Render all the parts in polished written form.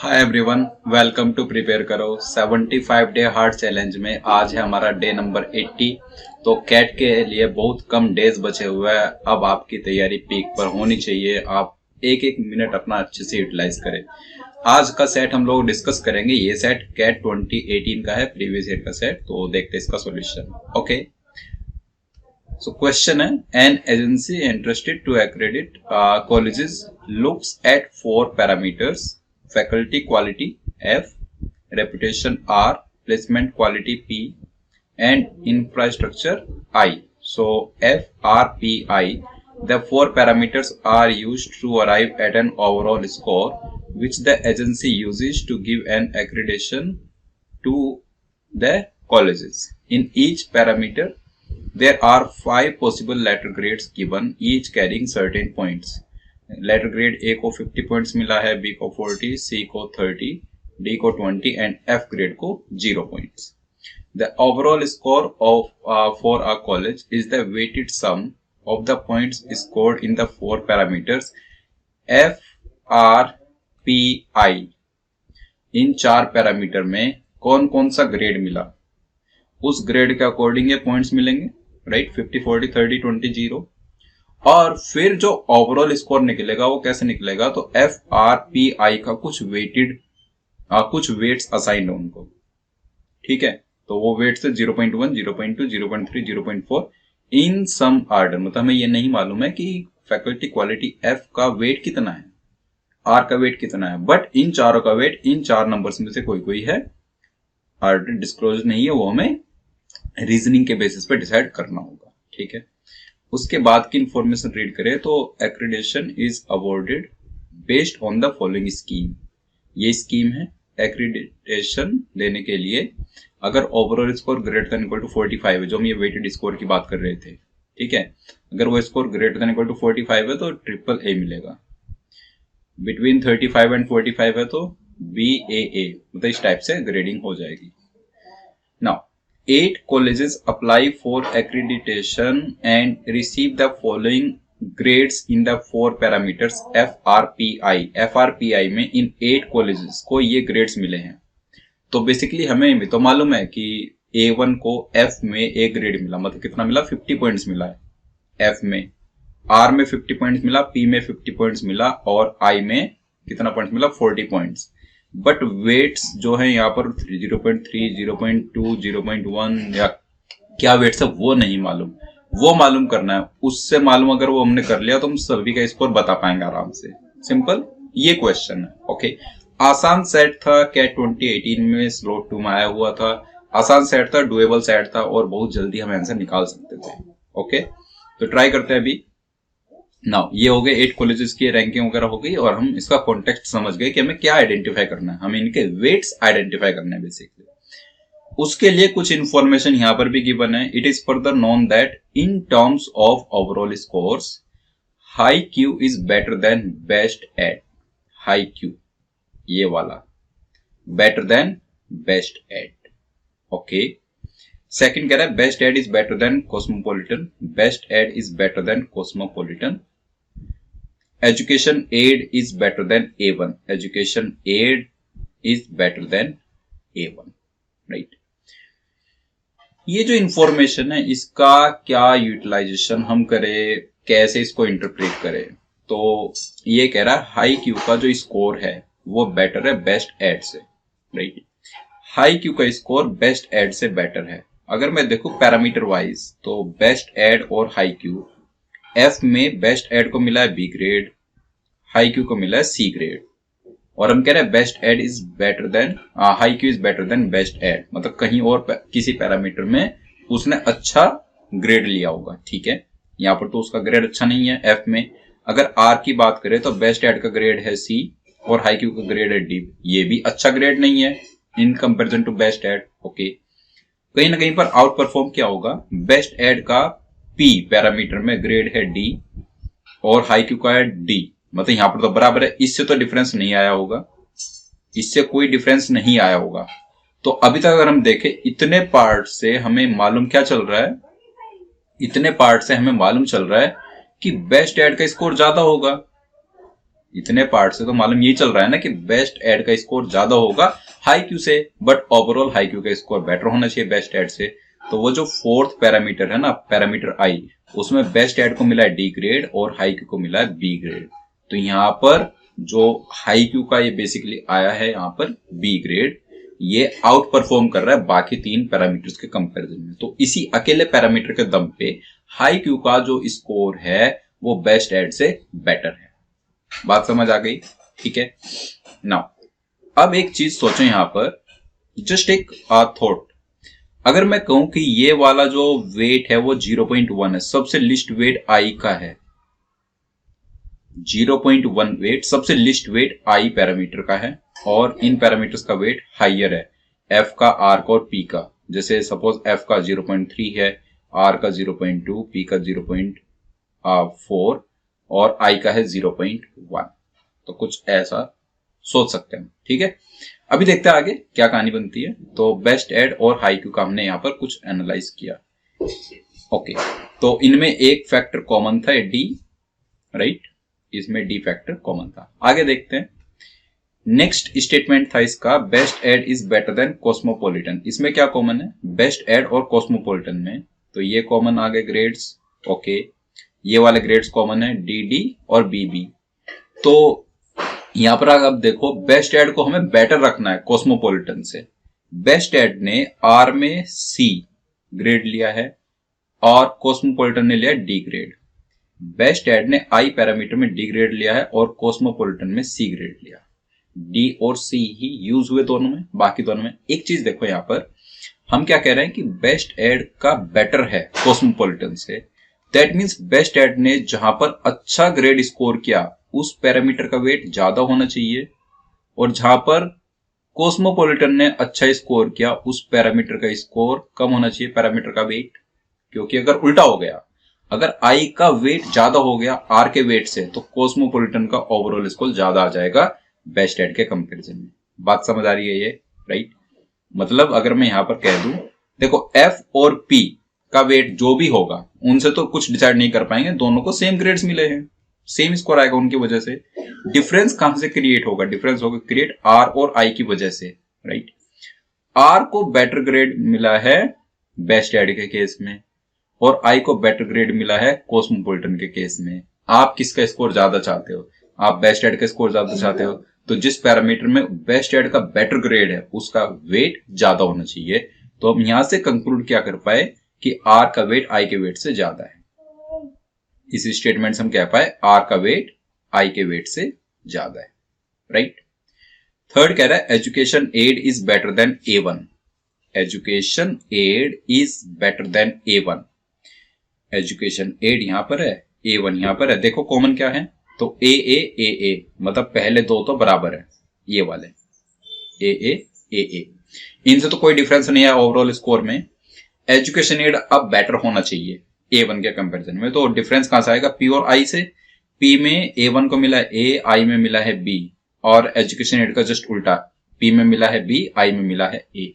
Hi everyone, welcome to prepare करो 75 day hard challenge में आज है हमारा डे नंबर 80। तो कैट के लिए बहुत कम डेज बचे हुए हैं। अब आपकी तैयारी पीक पर होनी चाहिए। आप एक एक मिनट अपना अच्छे से यूटिलाइज करें। आज का सेट हम लोग डिस्कस करेंगे। ये सेट कैट 2018 का है, प्रीवियस ईयर का सेट। तो देखते हैं इसका सॉल्यूशन। ओके, सो क्वेश्चन है, an agency interested to accredit colleges looks at 4 parameters: faculty quality F, reputation R, placement quality P, and infrastructure I. So F, R, P, I. The 4 parameters are used to arrive at an overall score, which the agency uses to give an accreditation to the colleges. In each parameter, there are 5 possible letter grades given, each carrying certain points. Letter grade A को 50 points मिला है, B को 40, सी को 30, D को 20 and F grade को 0 points. The overall score of for a college is the weighted sum of the points scored in the 4 parameters F, R, P, I. इन 4 parameter में कौन कौन सा ग्रेड मिला, उस ग्रेड के अकॉर्डिंग ये पॉइंट्स मिलेंगे, राइट। 50, 40, 30, 20, 0। और फिर जो ओवरऑल स्कोर निकलेगा वो कैसे निकलेगा, तो एफ, आर, पी, आई का कुछ वेट्स असाइन है उनको, ठीक है। तो वो वेट्स है 0.1, 0.2, 0.3, 0.4 इन सम ऑर्डर। मतलब हमें ये नहीं मालूम है कि फैकल्टी क्वालिटी एफ का वेट कितना है, आर का वेट कितना है, बट इन चारों का वेट इन 4 नंबर्स में से कोई कोई है। ऑर्डर डिस्क्लोज नहीं है, वो हमें रीजनिंग के बेसिस पे डिसाइड करना होगा, ठीक है। उसके बाद की इंफॉर्मेशन रीड करें तो accreditation is awarded based on the following scheme. ये स्कीम है एक्रेडिटेशन देने के लिए। अगर overall score greater than equal to 45 है, जो हम ये वेटेड स्कोर की बात कर रहे थे, ठीक है, अगर वो score greater than equal to 45 है तो ट्रिपल ए मिलेगा। बिटवीन 35 एंड 45 है तो बी ए, मतलब इस टाइप से ग्रेडिंग हो जाएगी। Now 8 colleges apply for accreditation and receive the following grades in the 4 parameters FRPI. FRPI में इन 8 colleges को ये grades मिले हैं। तो बेसिकली हमें भी तो मालूम है कि A1 को F में A ग्रेड मिला, मतलब कितना मिला, 50 पॉइंट्स मिला है F में, R में 50 पॉइंट्स मिला, P में 50 पॉइंट्स मिला और I में कितना पॉइंट्स मिला, 40 पॉइंट्स। बट वेट्स जो है यहाँ पर 0.3, 0.2, 0.1 या क्या वेट्स है वो नहीं मालूम, वो मालूम करना है। उससे मालूम अगर वो हमने कर लिया तो हम सभी का स्कोर बता पाएंगे आराम से। सिंपल ये क्वेश्चन है। ओके, आसान सेट था, कैट 2018 में स्लॉट 2 में आया हुआ था। आसान सेट था, डुएबल सेट था और बहुत जल्दी हम आंसर निकाल सकते थे। ओके, तो ट्राई करते हैं अभी। नाउ ये हो गए 8 कॉलेजेस की रैंकिंग वगैरह हो गई और हम इसका कॉन्टेक्स्ट समझ गए कि हमें क्या आइडेंटिफाई करना है, हमें इनके वेट्स आइडेंटिफाई करने हैं बेसिकली। उसके लिए कुछ इंफॉर्मेशन यहां पर भी गिवन है। It is further known that in terms of overall scores High Q is better than Best Ed. High Q ये वाला better than Best Ed. Okay, second कह रहा है Best Ed is better than Cosmopolitan, Best Ed is better than Cosmopolitan. Education aid is better than A1. Education aid is better than A1. Right? ये जो information है इसका क्या utilisation हम करें, कैसे इसको इंटरप्रेट करें, तो ये कह रहा है हाई क्यू का जो स्कोर है वो बेटर है बेस्ट एड से, राइट। हाई क्यू का स्कोर बेस्ट एड से बेटर है। अगर मैं देखूं पैरामीटर वाइज तो बेस्ट एड और हाई क्यू, एफ में बेस्ट एड को मिला है बी ग्रेड, हाई क्यू को मिला है सी ग्रेड, और हम कह रहे हैं Best Ed is better than High Q is better than Best Ed, मतलब कहीं और किसी पैरामीटर में उसने अच्छा ग्रेड लिया होगा, ठीक है। यहाँ पर तो उसका ग्रेड अच्छा नहीं है एफ में। अगर आर की बात करें तो बेस्ट एड का ग्रेड है सी और हाई क्यू का ग्रेड है डी, ये भी अच्छा ग्रेड नहीं है in comparison to Best Ed. Okay, कहीं ना कहीं पर आउट परफॉर्म क्या होगा, बेस्ट एड का पी पैरामीटर में ग्रेड है डी और हाई क्यू का है डी, मतलब यहां पर तो बराबर है, इससे तो डिफरेंस नहीं आया होगा, इससे कोई डिफरेंस नहीं आया होगा। तो अभी तक अगर हम देखें इतने पार्ट से हमें मालूम क्या चल रहा है, इतने पार्ट से हमें मालूम चल रहा है कि बेस्ट एड का स्कोर ज्यादा होगा, इतने पार्ट से तो मालूम ये चल रहा है ना कि बेस्ट एड का स्कोर ज्यादा होगा हाई क्यू से, बट ओवरऑल हाई क्यू का स्कोर बेटर होना चाहिए बेस्ट एड से। तो वो जो फोर्थ पैरामीटर है ना, पैरामीटर आई, उसमें बेस्ट एड को मिला है डी ग्रेड और हाई क्यू को मिला है बी ग्रेड। तो यहाँ पर जो हाई क्यू का ये बेसिकली आया है यहाँ पर बी ग्रेड, ये आउट परफॉर्म कर रहा है बाकी तीन पैरामीटर्स के कंपैरिजन में। तो इसी अकेले पैरामीटर के दम पे हाई क्यू का जो स्कोर है वो बेस्ट एड से बेटर है। बात समझ आ गई? ठीक है। नाउ अब एक चीज सोचो यहां पर, जस्ट एक थॉट, अगर मैं कहूं कि ये वाला जो वेट है वो 0.1 है, सबसे लिस्ट वेट आई का है, 0.1 वेट सबसे लिस्ट वेट आई पैरामीटर का है, और इन पैरामीटर्स का वेट हाइयर है एफ का, आर का और पी का। जैसे सपोज एफ का 0.3 है, आर का 0.2, पी का 0.4 और आई का है 0.1। तो कुछ ऐसा सोच सकते हैं। ठीक है, अभी देखते हैं आगे क्या कहानी बनती है। तो बेस्ट एड और हाई क्यू का हमने यहां पर कुछ एनालाइज किया। ओके, तो इनमें एक फैक्टर कॉमन था डी, राइट, इसमें डी फैक्टर कॉमन था। आगे देखते हैं। नेक्स्ट स्टेटमेंट था इसका, Best Ed is better than Cosmopolitan. इसमें क्या कॉमन है? बेस्ट एड और कॉस्मोपॉलिटन में तो ये कॉमन आ गए ग्रेड्स। ओके, ये वाले ग्रेड्स कॉमन है डी डी और बी बी। तो यहां पर आप देखो, बेस्ट एड को हमें बेटर रखना है कॉस्मोपॉलिटन से। बेस्ट एड ने आर में सी ग्रेड लिया है और कॉस्मोपॉलिटन ने लिया डी ग्रेड। बेस्ट एड ने आई पैरामीटर में डी ग्रेड लिया है और कॉस्मोपॉलिटन में सी ग्रेड लिया। डी और सी ही यूज हुए दोनों में, बाकी दोनों में। एक चीज देखो, यहां पर हम क्या कह रहे हैं कि बेस्ट एड का बेटर है कॉस्मोपॉलिटन से। दैट मीन्स बेस्ट एड ने जहां पर अच्छा ग्रेड स्कोर किया उस पैरामीटर का वेट ज्यादा होना चाहिए, और जहां पर कॉस्मोपॉलिटन ने अच्छा स्कोर किया उस पैरामीटर का स्कोर कम होना चाहिए, पैरामीटर का वेट। क्योंकि अगर उल्टा हो गया, अगर आई का वेट ज्यादा हो गया आर के वेट से, तो कॉस्मोपॉलिटन का ओवरऑल स्कोर ज्यादा आ जाएगा बेस्ट एड के कंपैरिजन में। बात समझ आ रही है ये, राइट? मतलब अगर मैं यहां पर कह दूं, देखो एफ और पी का वेट जो भी होगा उनसे तो कुछ डिसाइड नहीं कर पाएंगे, दोनों को सेम ग्रेड्स मिले हैं, सेम स्कोर आएगा उनकी वजह से। डिफरेंस कहां से क्रिएट होगा? डिफरेंस होगा क्रिएट आर और आई की वजह से, राइट? आर को बेटर ग्रेड मिला है बेस्ट एड के केस में, और आई को बेटर ग्रेड मिला है कॉस्मोपॉलिटन के केस में। आप किसका स्कोर ज्यादा चाहते हो? आप बेस्ट एड का स्कोर ज्यादा चाहते हो, तो जिस पैरामीटर में बेस्ट एड का बेटर ग्रेड है उसका वेट ज्यादा होना चाहिए। तो हम यहां से कंक्लूड क्या कर पाए कि आर का वेट आई के वेट से ज्यादा है। इस स्टेटमेंट से हम कह पाए आर का वेट आई के वेट से ज्यादा है, राइट? थर्ड कह रहा है Education Aid is better than A1। Education Aid is better than A1। Education Aid यहां पर है, A1 यहां पर है। देखो कॉमन क्या है, तो ए मतलब पहले दो तो बराबर है, ये वाले ए। इनसे तो कोई डिफरेंस नहीं है ओवरऑल स्कोर में। एजुकेशन एड अब बेटर होना चाहिए A1 के कंपैरिजन में। तो डिफरेंस कहां से आएगा? पी और आई से। पी में A1 को मिला है ए, आई में मिला है बी, और एजुकेशन एड का जस्ट उल्टा, पी में मिला है बी, आई में मिला है ए।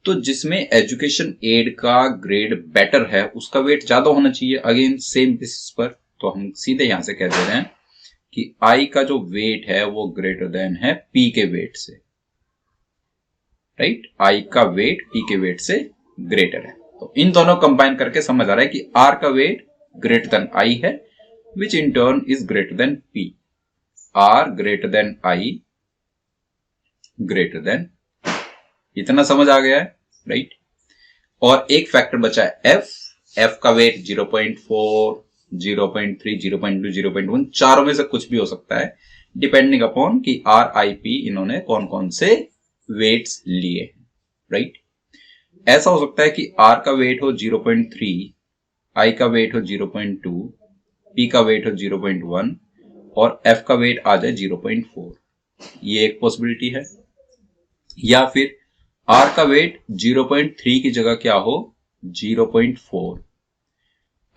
तो जिसमें एजुकेशन एड का ग्रेड बेटर है उसका वेट ज्यादा होना चाहिए, अगेन सेम बेसिस पर। तो हम सीधे यहां से कह दे रहे हैं कि आई का जो वेट है वो ग्रेटर देन है पी के वेट से, राइट? आई का वेट पी के वेट से ग्रेटर है। तो इन दोनों कंबाइन करके समझ आ रहा है कि आर का वेट ग्रेटर देन आई है, which in turn is greater than p. R greater than i greater than, इतना समझ आ गया है, राइट? और एक फैक्टर बचा है एफ। एफ का वेट 0.4, 0.3, 0.2, 0.1, चारों में से कुछ भी हो सकता है, डिपेंडिंग अपॉन कि आर आई पी इन्होंने कौन कौन से वेट्स लिए, राइट? ऐसा हो सकता है कि आर का वेट हो 0.3, आई का वेट हो 0.2, पी का वेट हो 0.1 और एफ का वेट आ जाए 0.4। ये एक पॉसिबिलिटी है। या फिर आर का वेट 0.3 की जगह क्या हो, 0.4।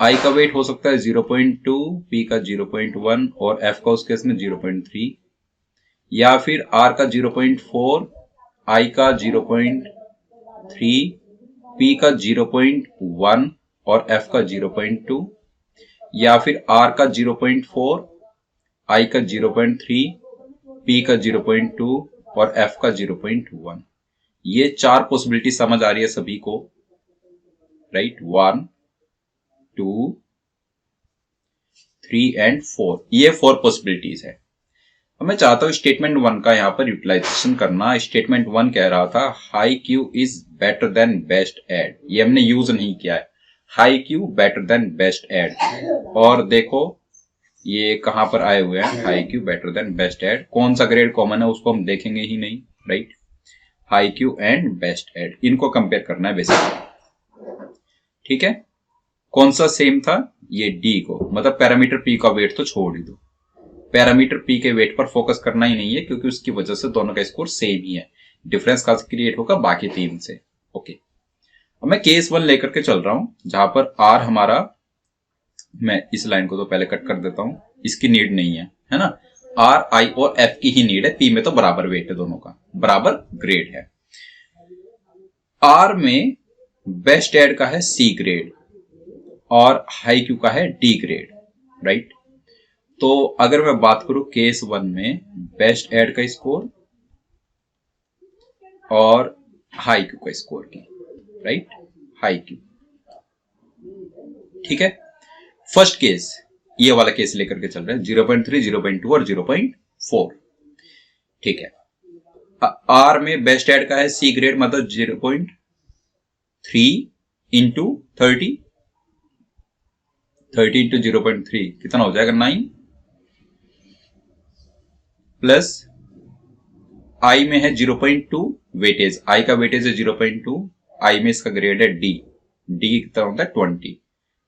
आई का वेट हो सकता है 0.2, पी का 0.1 और एफ का उस केस में 0.3। या फिर आर का 0.4, आई का 0.3, पी का 0.1 और एफ का 0.2। या फिर आर का 0.4, आई का 0.3, पी का 0.2 और एफ का 0.1। ये 4 पॉसिबिलिटी समझ आ रही है सभी को, राइट। 1, 2, 3 एंड 4, ये 4 पॉसिबिलिटीज है। अब मैं चाहता हूं स्टेटमेंट 1 का यहां पर यूटिलाइजेशन करना। स्टेटमेंट 1 कह रहा था High Q is better than Best Ed, ये हमने यूज नहीं किया है, High Q better than Best Ed. और देखो ये कहां पर आए हुए हैं, High Q better than Best Ed, कौन सा ग्रेड कॉमन है उसको हम देखेंगे ही नहीं, right. High Q and Best Ed, इनको कंपेयर करना है बेसिकली, ठीक है। कौन सा सेम था, ये डी को, मतलब पैरामीटर पी का वेट तो छोड़ ही दो, पैरामीटर पी के वेट पर फोकस करना ही नहीं है, क्योंकि उसकी वजह से दोनों का स्कोर सेम ही है, डिफरेंस का क्रिएट होगा बाकी 3 से। ओके, अब मैं केस 1 लेकर के चल रहा हूं, जहां पर आर हमारा, मैं इस लाइन को तो पहले कट कर देता हूं, इसकी नीड नहीं है ना। आर, आई और एफ की ही नीड है, पी में तो बराबर वेट है, दोनों का बराबर ग्रेड है। आर में बेस्ट एड का है सी ग्रेड और हाई क्यू का है डी ग्रेड, राइट। तो अगर मैं बात करूं केस 1 में बेस्ट एड का स्कोर और हाई क्यू का स्कोर की, राइट, हाई क्यू, ठीक है। फर्स्ट केस, ये वाला केस लेकर के चल रहे हैं, 0.3, 0.2 और 0.4, ठीक है। आर में बेस्ट एड का है सी ग्रेड, मतलब 0.3 इंटू 30, 30 इंटू 0.3 कितना हो जाएगा, 9, प्लस आई में है 0.2 वेटेज, आई का वेटेज है 0.2, आई में इसका ग्रेड है डी, डी कितना होता है 20,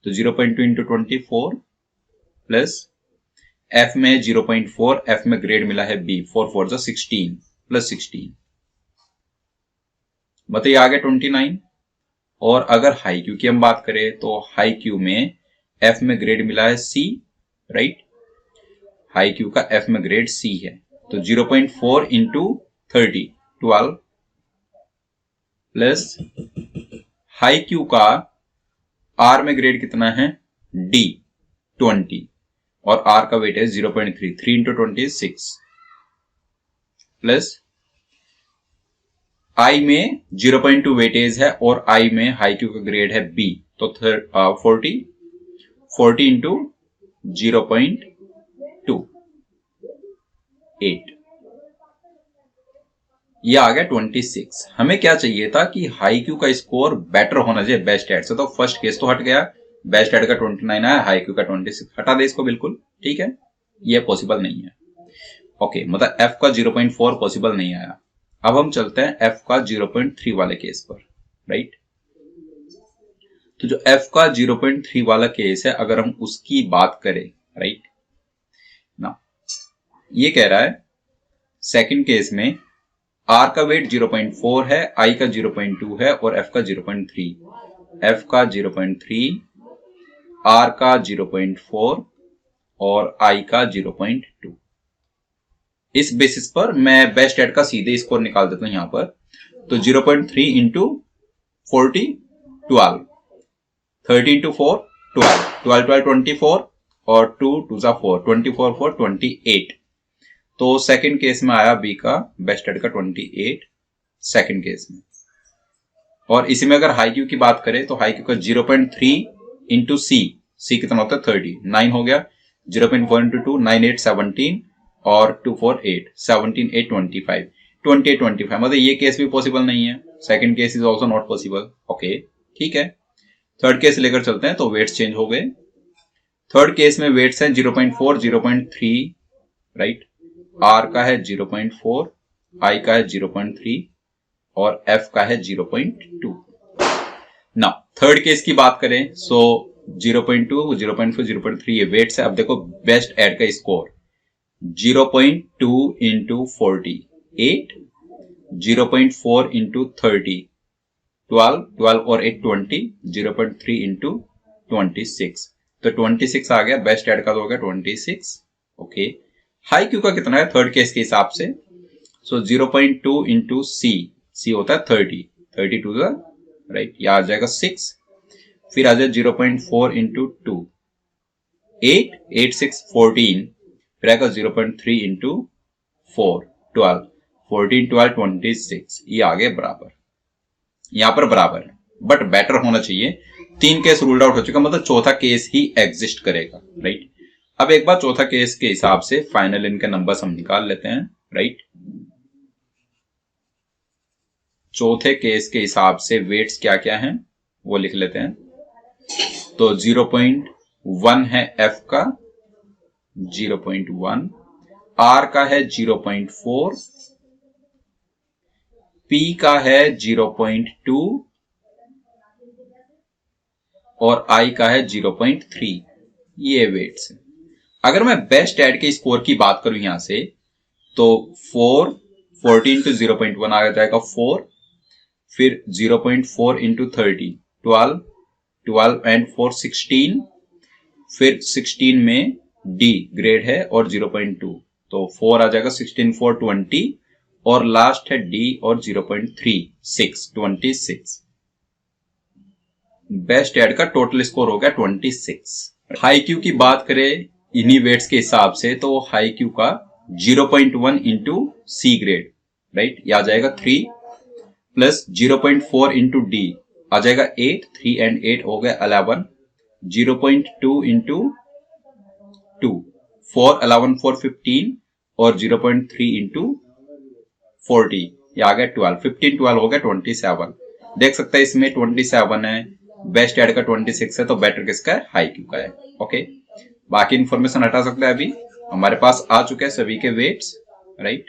तो 0.2 इंटू 24 प्लस एफ में 0.4, एफ में ग्रेड मिला है बी, 4 4 जा 16 प्लस 16, बताइए आ गया 29। और अगर हाई क्यू की हम बात करें तो हाई क्यू में एफ में ग्रेड मिला है सी, राइट, हाई क्यू का एफ में ग्रेड सी है, तो 0.4 इंटू 30, 12 प्लस हाई क्यू का आर में ग्रेड कितना है डी, 20, और आर का वेट है 0.3, 3 इंटू 26 प्लस आई में 0.2 वेटेज है और आई में हाई क्यू का ग्रेड है बी, तो 40 इंटू 0.2, 8, ये आ गया 26। हमें क्या चाहिए था कि हाई क्यू का स्कोर बेटर होना चाहिए बेस्ट एड से, तो फर्स्ट केस तो हट गया, बेस्ट एड का 29 आया, हाई क्यू का 26, हटा दे इसको बिल्कुल, ठीक है, ये पॉसिबल नहीं है। ओके, मतलब एफ का 0.4 पॉसिबल नहीं आया। अब हम चलते हैं एफ का 0.3 वाले केस पर, राइट। तो जो एफ का 0.3 वाला केस है, अगर हम उसकी बात करें, राइट ना, ये कह रहा है सेकंड केस में आर का वेट 0.4 है, आई का 0.2 है और एफ का 0.3, एफ का 0.3, आर का 0.4 और आई का 0.2। इस बेसिस पर मैं बेस्ट एड का सीधे स्कोर निकाल देता हूं यहां पर, तो 0.3 इंटू 40, 12, 30 इंटू 4, 12, 12 12 24 और 2 2 4, 24 4 28, तो सेकंड केस में आया बी का बेस्ट एड का 28 सेकंड केस में। और इसी में अगर हाई क्यू की बात करें तो हाई क्यू का 0.3 इंटू सी, सी कितना होता है 30, 9 हो गया, 0.4 इंटू 2, 9 8 17 और 2 4 8, 17 8 25, 28 25, मतलब ये केस भी पॉसिबल नहीं है, second case is also not possible. Okay, ठीक है, थर्ड केस लेकर चलते हैं, तो वेट्स चेंज हो गए। थर्ड केस में वेट्स हैं 0.4, 0.3, राइट, आर का है 0.4, आई का है 0.3 और एफ का है 0.2। ना थर्ड केस की बात करें, सो 0.2, 0.4, 0.3 ये वेट्स है। अब देखो बेस्ट एड का स्कोर 0.2 इंटू 40, 8, 0.4 इंटू 30, 12, 12 और 8 20, 0.3 इंटू 26, तो 26 आ गया, बेस्ट एड का तो हो गया 26। ओके, हाई क्यू का कितना है थर्ड केस के हिसाब से, सो 0.2 इंटू सी, सी होता है 30, 32 राइट, यह आ जाएगा 6, फिर आ जाए 0.4 इंटू 2, 8, 8 6 14, फिर आएगा 0.3 इंटू 4 12, 14 12 26, ये आगे बराबर, यहां पर बराबर है बट बेटर होना चाहिए। 3 केस रूल्ड आउट हो चुका, मतलब चौथा केस ही एग्जिस्ट करेगा, राइट। अब एक बार चौथा केस के हिसाब से फाइनल इनके नंबर्स हम निकाल लेते हैं, राइट। चौथे केस के हिसाब से वेट्स क्या क्या हैं वो लिख लेते हैं। तो 0.1 है F का, 0.1, R का है 0.4, P का है 0.2 और I का है 0.3। ये वेट्स है। अगर मैं बेस्ट एड के स्कोर की बात करूं यहां से, तो 4 14 to 0.1 आ जाएगा 4, फिर 0.4 into 30 12, 12 and 4 16, फिर 16 में D ग्रेड है और 0.2, तो 4 आ जाएगा, 16 4 20 और लास्ट है D और 0.3 6 26। बेस्ट एड का टोटल स्कोर हो गया 26। हाई क्यू की बात करें इन्हीं वेट्स के हिसाब से, तो हाई क्यू का 0.1 इंटू सी ग्रेड, राइट, ये आ जाएगा 3 प्लस 0.4 इंटू डी आ जाएगा 8, 3 and 8 हो गया 11, 0.2 इंटू 2 4 11 4 15 और 0.3 इंटू 40 ये आ गया 12, 15 12 हो गया 27। देख सकते हैं इसमें 27 है, बेस्ट एड का 26 है, तो बेटर किसका है, हाई क्यू का है। ओके, बाकी इंफॉर्मेशन हटा सकते हैं। अभी हमारे पास आ चुके हैं सभी के वेट्स, राइट।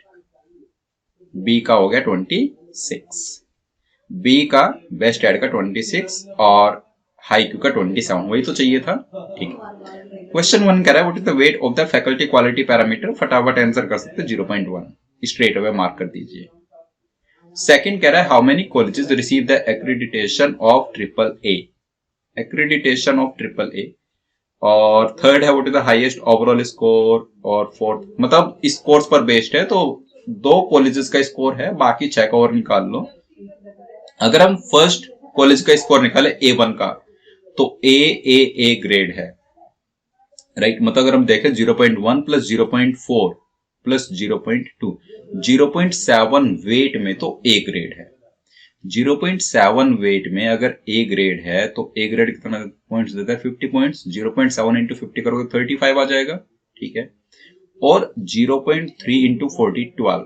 बी का हो गया 26, बी का बेस्ट एड का 26 और हाई क्यू का 27, वही तो चाहिए था, ठीक है। क्वेश्चन 1 कह रहा है what is the weight of the faculty quality parameter, फटाफट आंसर कर सकते हैं 0.1, स्ट्रेट अवे मार्क कर दीजिए। सेकंड कह रहा है how many colleges receive the accreditation of AAA, accreditation of AAA। और थर्ड है what is the highest overall score, और फोर्थ मतलब स्कोर्स पर बेस्ड है, तो 2 कॉलेजेस का स्कोर है, बाकी 6 का और निकाल लो। अगर हम फर्स्ट कॉलेज का स्कोर निकाले A1 का, तो A ग्रेड है, राइट। मतलब अगर हम देखें 0.1 प्लस 0.4 प्लस 0.2, 0.7 वेट में तो A ग्रेड है। 0.7 वेट में अगर A ग्रेड है तो A ग्रेड कितना पॉइंट्स देता है, 50 पॉइंट्स। 0.7 इंटू 50 करोगे 35 आ जाएगा, ठीक है। और 0.3 इंटू 40 12,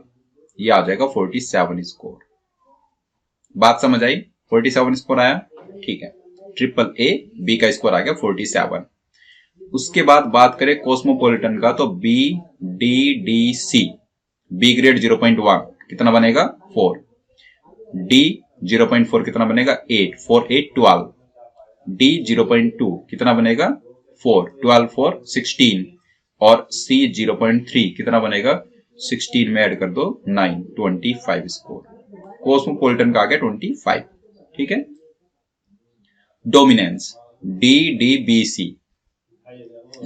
ये आ जाएगा 47 स्कोर। बात समझ आई, 47 स्कोर आया, ठीक है। AAA बी का स्कोर आ गया 47। उसके बाद बात करें कॉस्मोपॉलिटन का, तो BDDC, बी ग्रेड 0.1 कितना बनेगा 4, D 0.4 कितना बनेगा 8, 4 8 12, D 0.2 कितना बनेगा 4, 12 4 16 और C 0.3 कितना बनेगा 16 में ऐड कर दो 9, 25 स्कोर। कॉस्मोपॉलिटन का आ गया 25, ठीक है। डोमिनेंस DDBC,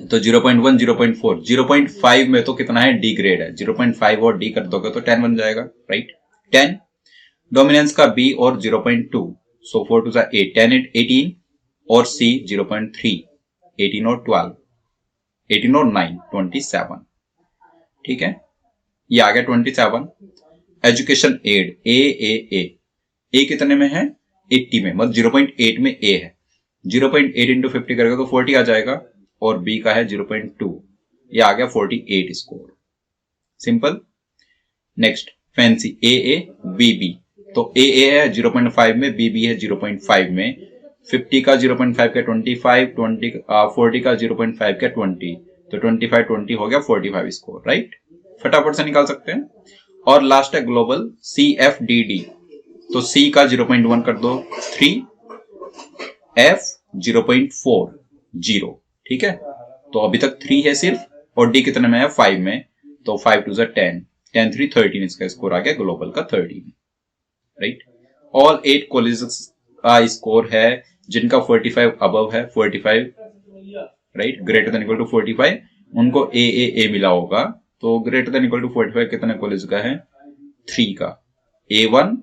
तो 0.1 0.4 0.5 में तो कितना है, D ग्रेड है, 0.5 और D कर दोगे तो 10 बन जाएगा, राइट, 10। डोमिनेंस का B और 0.2, सो 4 2 8, 10 8 18 और C 0.3, 18 और 12, 18 और 9 27, ठीक है, ये आ गया 27। एजुकेशन एड ए कितने में है 80 में, मतलब 0.8 में A है, 0.8 इंटू 50 करेगा तो 40 आ जाएगा, और B का है 0.2, ये आ गया 48 score, simple. Next fancy AA BB, तो AA है 0.5 में, BB है 0.5 में, 50 का 0.5 का 25, 40 का 0.5 का 20, तो 25 20 हो गया 45 स्कोर, राइट, फटाफट से निकाल सकते हैं। और लास्ट है ग्लोबल CFDD, तो C का 0.1 कर दो 3, F 0.4 0, ठीक है, तो अभी तक 3 है सिर्फ, और D कितने में है 5 में, तो 5 2 10, 10 3 13, इसका स्कोर आ गया ग्लोबल का 13, राइट। ऑल 8 कॉलेजेस का स्कोर है जिनका 45 अबव है, 45, right, greater than equal to 45, उनको A मिला होगा, तो ग्रेटर देन इक्वल टू 45 कितने कॉलेज का है, 3 का, A1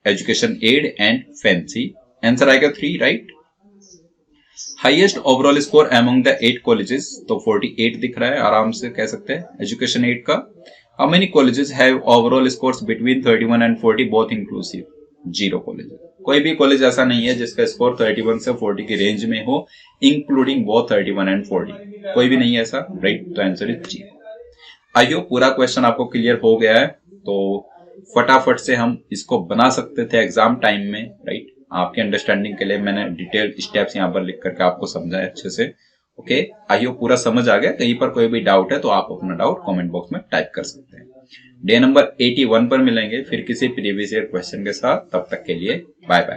Education Aid and Fancy, answer आएगा 3, right. Highest overall score among the 8 colleges, तो 48 दिख रहा है, आराम से कह सकते हैं एजुकेशन 8 का। How many colleges have overall scores between 31 and 40 both inclusive? 0 college. कोई भी कॉलेज ऐसा नहीं है जिसका स्कोर 31 से 40 की रेंज में हो, इंक्लूडिंग बोथ 31 एंड 40, कोई भी नहीं है ऐसा, राइट? तो answer is G. I hope पूरा क्वेश्चन आपको क्लियर हो गया है, तो फटाफट से हम इसको बना सकते थे एग्जाम टाइम में, राइट? आपके अंडरस्टैंडिंग के लिए मैंने डिटेल स्टेप्स यहाँ पर लिख करके आपको समझाया अच्छे से। ओके, आई होप पूरा समझ आ गया। कहीं पर कोई भी डाउट है तो आप अपना डाउट कमेंट बॉक्स में टाइप कर सकते हैं। डे नंबर 81 पर मिलेंगे फिर किसी प्रीवियस ईयर क्वेश्चन के साथ। तब तक के लिए बाय बाय।